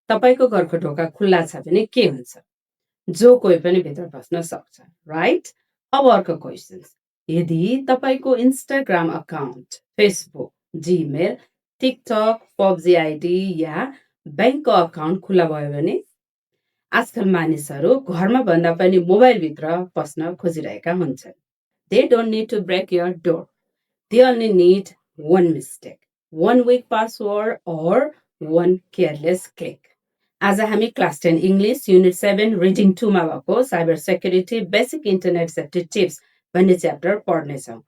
तपाईको घरको ढोका खुल्ला छ भने के हुन्छ? जो कोही पनि भित्र पस्न सक्छ, राइट? अब अर्को क्वेसन, यदि तपाईको Instagram account, Facebook, Gmail, TikTok, PUBG ID या ब्याङ्कको अकाउन्ट खुल्ला भयो भने आजकल मानिसहरू घरमा भन्दा पनि मोबाइलभित्र पस्न खोजिरहेका हुन्छन्. They don't need to break your door. They only need one mistake, one weak password or one careless click. आज हामी क्लास 10 इङ्ग्लिस युनिट 7 रिडिङ 2 मा भएको cyber security basic internet safety tips भन्ने च्याप्टर पढ्नेछौँ.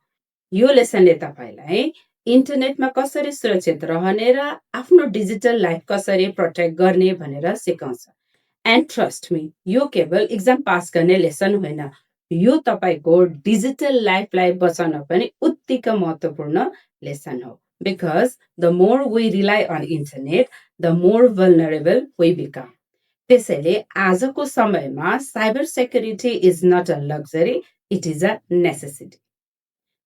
यो लेसनले तपाईलाई इन्टरनेटमा कसरी सुरक्षित रहने र आफ्नो डिजिटल लाइफ कसरी प्रोटेक्ट गर्ने भनेर सिकाउँछ. एन्ड ट्रस्ट मी, यो केवल एक्जाम पास गर्ने लेसन होइन, यो तपाईको डिजिटल लाइफलाई बचाउन पनि उत्तिकै महत्त्वपूर्ण लेसन हो. Because the more we rely on internet, the more vulnerable we become. त्यसैले आजको समयमा cyber security is not a luxury, it is a necessity.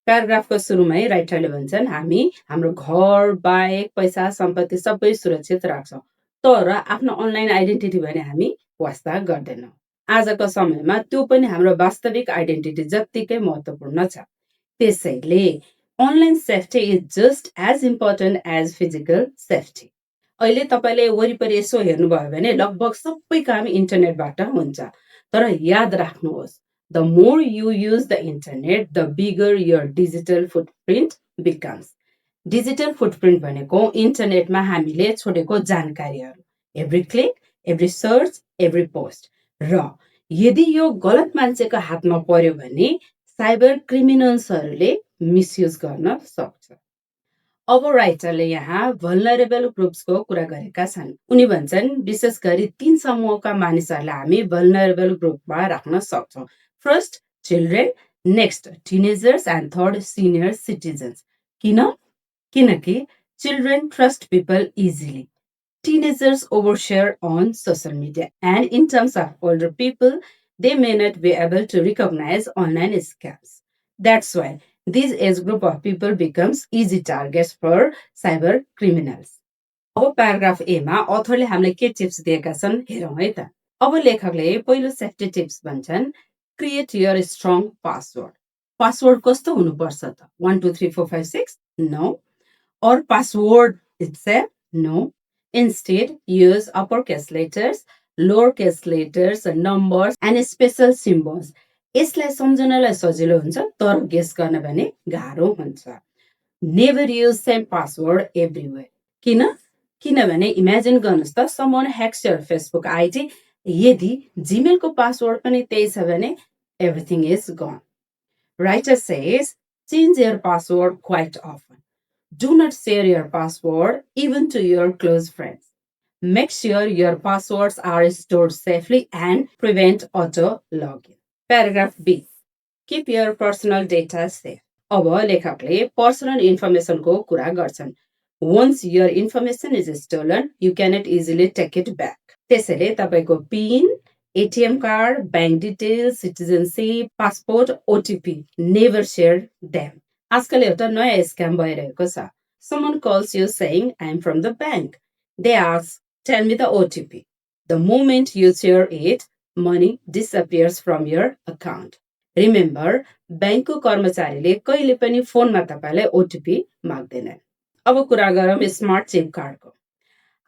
प्याराग्राफको सुरुमै राइटरले भन्छन्, हामी हाम्रो घर, बाइक, पैसा, सम्पत्ति सबै सुरक्षित राख्छौँ, तर आफ्नो अनलाइन आइडेन्टिटी भने हामी वास्ता गर्दैनौँ. आजको समयमा त्यो पनि हाम्रो वास्तविक आइडेन्टिटी जत्तिकै महत्त्वपूर्ण छ. त्यसैले online safety is just as important as physical safety. अहिले तपाईँले वरिपरि यसो हेर्नुभयो भने लगभग सबै काम इन्टरनेटबाट हुन्छ. तर याद राख्नुहोस्, the more you use the internet, the bigger your digital footprint becomes. Digital footprint भनेको इन्टरनेटमा हामीले छोडेको जानकारीहरू, every click, every search, every post. र यदि यो गलत मान्छेको हातमा पर्यो भने साइबर क्रिमिनल्सहरूले मिसयुज गर्न सक्छ. अब राइटरले यहाँ भल्नरेबल ग्रुप्सको कुरा गरेका छन्. उनी भन्छन् विशेष गरी 3 समूहका मानिसहरूलाई हामी भल्नरेबल ग्रुपमा राख्न सक्छौँ. First children, next teenagers and third senior citizens. किनकि children trust people easily. Teenagers overshare on social media, and in terms of older people, they may not be able to recognize online scams. That's why this age group of people becomes easy targets for cyber criminals. अब paragraph ए मा अथरले हामीलाई के tips दिएका छन् हेरौँ है त. अब लेखकले पहिलो सेफ्टी टिप्स भन्छन्, create your strong password. Password कस्तो हुनुपर्छ त? 1 2 3 4 5 6? No. Or password itself? No. Instead, use uppercase letters, lowercase letters, numbers, and special symbols. यसलाई सम्झनलाई सजिलो हुन्छ, तर गेस गर्न भने गाह्रो हुन्छ. Never use same password everywhere. किनभने इमेजिन गर्नुहोस् त, someone hacks your Facebook ID. यदि जीमेलको पासवर्ड पनि त्यही छ भने everything is gone. Writer says, change your password quite often. Do not share your password even to your close friends. Make sure your passwords are stored safely and prevent auto login. Paragraph B. Keep your personal data safe. अब लेखकले personal इन्फर्मेसनको कुरा गर्छन्. Once your information is stolen, you cannot easily take it back. त्यसैले तपाईको pin, ATM card, bank details, citizenship, passport, OTP, never share them. आजकल एउटा नयाँ scam भइरहेको छ. Someone calls you saying, I am from the bank. They ask, tell me the OTP. The moment you share it, money disappears from your account. Remember, बैंकको कर्मचारीले कहिले पनि फोनमा तपाईलाई ओटिपी माग्दैनन्. अब कुरा गरौँ स्मार्ट चिप कार्डको.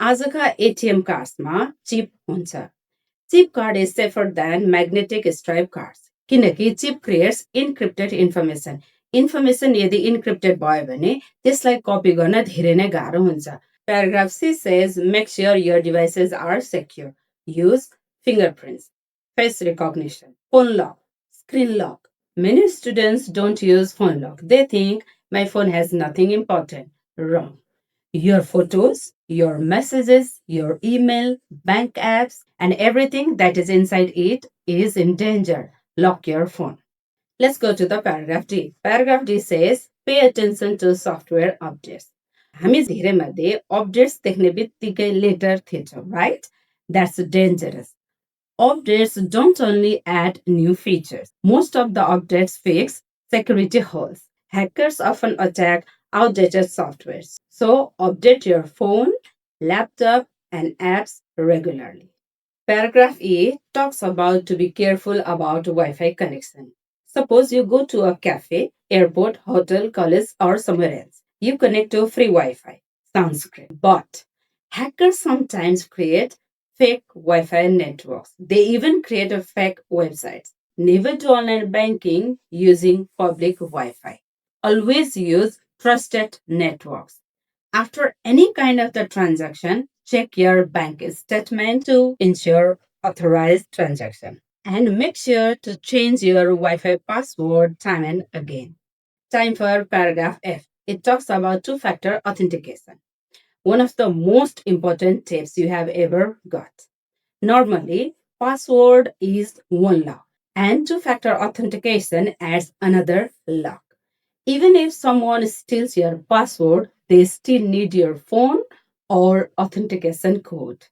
आजका एटिएम कार्ड्समा चिप हुन्छ. Chip card is safer than magnetic stripe cards. किनकि chip creates encrypted information. Information यदि इन्क्रिप्टेड भयो भने त्यसलाई कपी गर्न धेरै नै गाह्रो हुन्छ. Paragraph C says, make sure your devices are secure. Use fingerprints, face recognition, phone lock, screen lock. Many students don't use phone lock. They think my phone has nothing important. Wrong. Your photos, your messages, your email, bank apps, and everything that is inside it is in danger. Lock your phone. Let's go to the paragraph D. Paragraph D says, pay attention to software updates. हामी धेरै मध्ये updates देख्ने बित्तिकै letter थिन्छौँ, right? That's dangerous. Updates don't only add new features. Most of the updates fix security holes. Hackers often attack outdated softwares. So update your phone, laptop, and apps regularly. Paragraph A talks about to be careful about Wi-Fi connection. Suppose you go to a cafe, airport, hotel, college, or somewhere else. You connect to free Wi-Fi. Sounds great. But hackers sometimes create fake Wi-Fi networks. They even create a fake websites. Never do online banking using public Wi-Fi. Always use trusted networks. After any kind of the transaction, check your bank statement to ensure authorized transaction. And make sure to change your Wi-Fi password time and again. Time for paragraph F. It talks about two-factor authentication. One of the most important tips you have ever got. Normally, password is one lock and two-factor authentication adds another lock. Even if someone steals your password, they still need your phone or authentication code.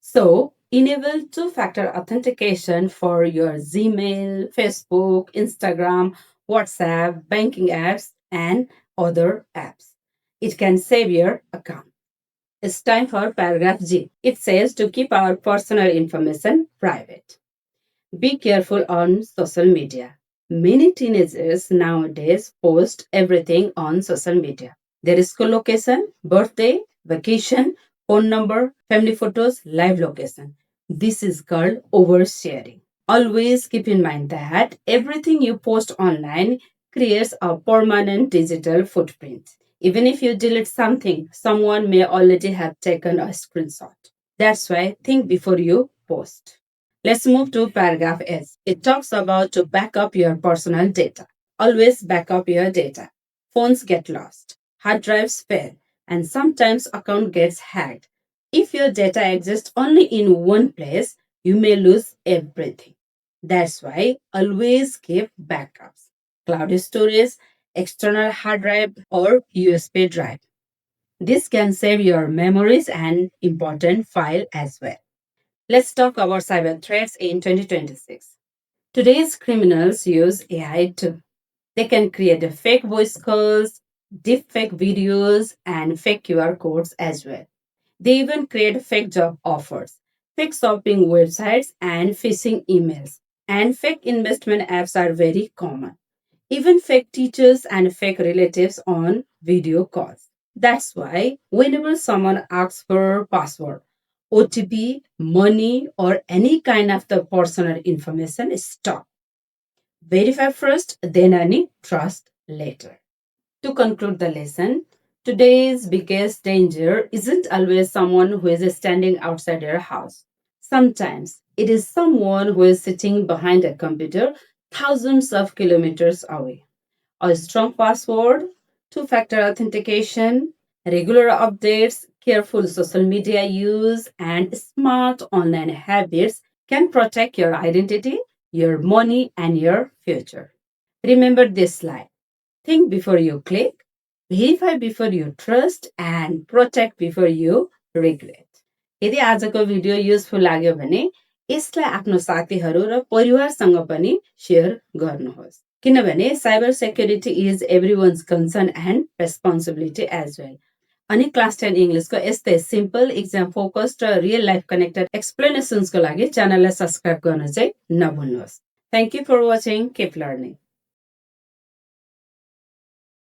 So, enable two factor authentication for your Gmail, Facebook, Instagram, WhatsApp, banking apps, and other apps. It can save your account. It's time for paragraph G. It says to keep our personal information private. Be careful on social media. Many teenagers nowadays post everything on social media. Their school location, birthday, vacation, phone number, family photos, live location. This is called oversharing. Always keep in mind that everything you post online creates a permanent digital footprint. Even if you delete something, someone may already have taken a screenshot. That's why think before you post. Let's move to paragraph S. It talks about to back up your personal data. Always back up your data. Phones get lost, hard drives fail, and sometimes account gets hacked. If your data exists only in one place, you may lose everything. That's why always keep backups. Cloud storage, external hard drive, or USB drive. This can save your memories and important file as well. Let's talk about cyber threats in 2026. Today's criminals use AI too. They can create a fake voice calls, deep fake videos, and fake QR codes as well. They even create fake job offers, fake shopping websites, and phishing emails. And fake investment apps are very common. Even fake teachers and fake relatives on video calls. That's why whenever someone asks for password, OTP, money, or any kind of the personal information, stop. Verify first, then any trust later. To conclude the lesson, today's biggest danger isn't always someone who is standing outside your house. Sometimes it is someone who is sitting behind a computer thousands of kilometers away. A strong password, two factor authentication, regular updates, careful social media use, and smart online habits can protect your identity, your money, and your future. Remember this slide. Think before you click, verify before you trust, and protect before you regret. यदि आजको video useful लाग्यो भने यसलाई आफ्नो साथीहरू र परिवारसँग पनि share गर्नुहोस् किनभने cyber security is everyone's concern and responsibility as well अनि क्लास 10 इङ्ग्लिसको यस्तै सिम्पल इक्जाम फोकस्ड र रियल लाइफ कनेक्टेड एक्सप्लेनेसन्सको लागि च्यानललाई सब्सक्राइब गर्न चाहिँ नभुल्नुहोस् thank you for watching keep learning